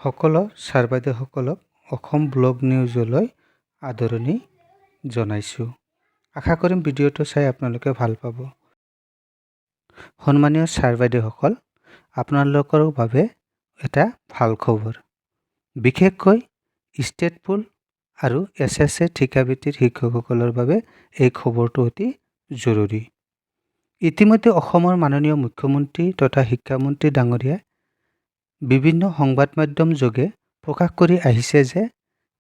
সকলো sir বাইদেউসকলক Assam blog নিউজলৈ আদৰণি জনাইছোঁ। আশা কৰিম ভিডিঅ'টো চাই আপোনালোকে ভাল পাব। সন্মানীয় ছাৰ বাইদেউসকল, আপোনালোকৰ বাবে এটা ভাল খবৰ। বিশেষকৈ ষ্টেট পুল আৰু SSA ঠিকাভিত্তিক শিক্ষকসকলৰ বাবে এই খবৰটো অতি জৰুৰী। ইতিমধ্যে অসমৰ মাননীয় মুখ্যমন্ত্ৰী তথা শিক্ষামন্ত্ৰী ডাঙৰীয়াই বিভিন্ন সংবাদ মাধ্যম যোগে প্ৰকাশ কৰি আহিছে যে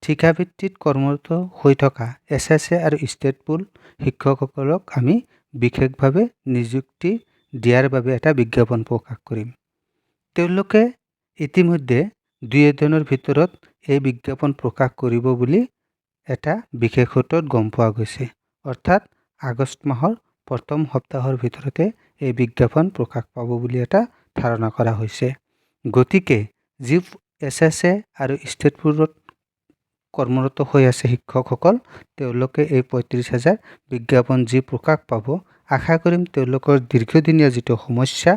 ঠিকাভিত্তিত কৰ্মৰত হৈ থকা SSA আৰু ষ্টেট পুল শিক্ষকসকলক আমি বিশেষভাৱে নিযুক্তি দিয়াৰ বাবে এটা বিজ্ঞাপন প্ৰকাশ কৰিম। তেওঁলোকে ইতিমধ্যে 2 দিনৰ ভিতৰত এই বিজ্ঞাপন প্ৰকাশ কৰিব বুলি এটা বিশেষ সূত্ৰত গম পোৱা গৈছে। অৰ্থাৎ আগষ্ট মাহৰ প্ৰথম সপ্তাহৰ ভিতৰতে এই বিজ্ঞাপন প্ৰকাশ পাব বুলি এটা ধাৰণা কৰা হৈছে। গতিকে যি SSA আৰু ষ্টেট পুলত কৰ্মৰত হৈ আছে শিক্ষকসকল, তেওঁলোকে এই 35,000 বিজ্ঞাপন যি প্ৰকাশ পাব, আশা কৰিম তেওঁলোকৰ দীৰ্ঘদিনীয়া যিটো সমস্যা,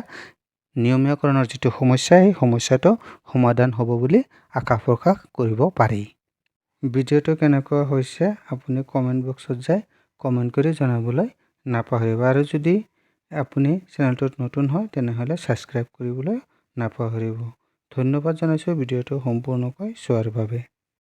নিয়মীয়াকৰণৰ যিটো সমস্যা, সেই সমস্যাটো সমাধান হ'ব বুলি আশা প্ৰকাশ কৰিব পাৰি। ভিডিঅ'টো কেনেকুৱা হৈছে আপুনি কমেণ্ট বক্সত যাই কমেণ্ট কৰি জনাবলৈ নাপাহৰিব। আৰু যদি আপুনি চেনেলটোত নতুন হয় তেনেহ'লে ছাবস্ক্ৰাইব কৰিবলৈ নাপাহৰিব। ধন্যবাদ জনাইছোঁ ভিডিঅ'টো সম্পূৰ্ণকৈ চোৱাৰ বাবে।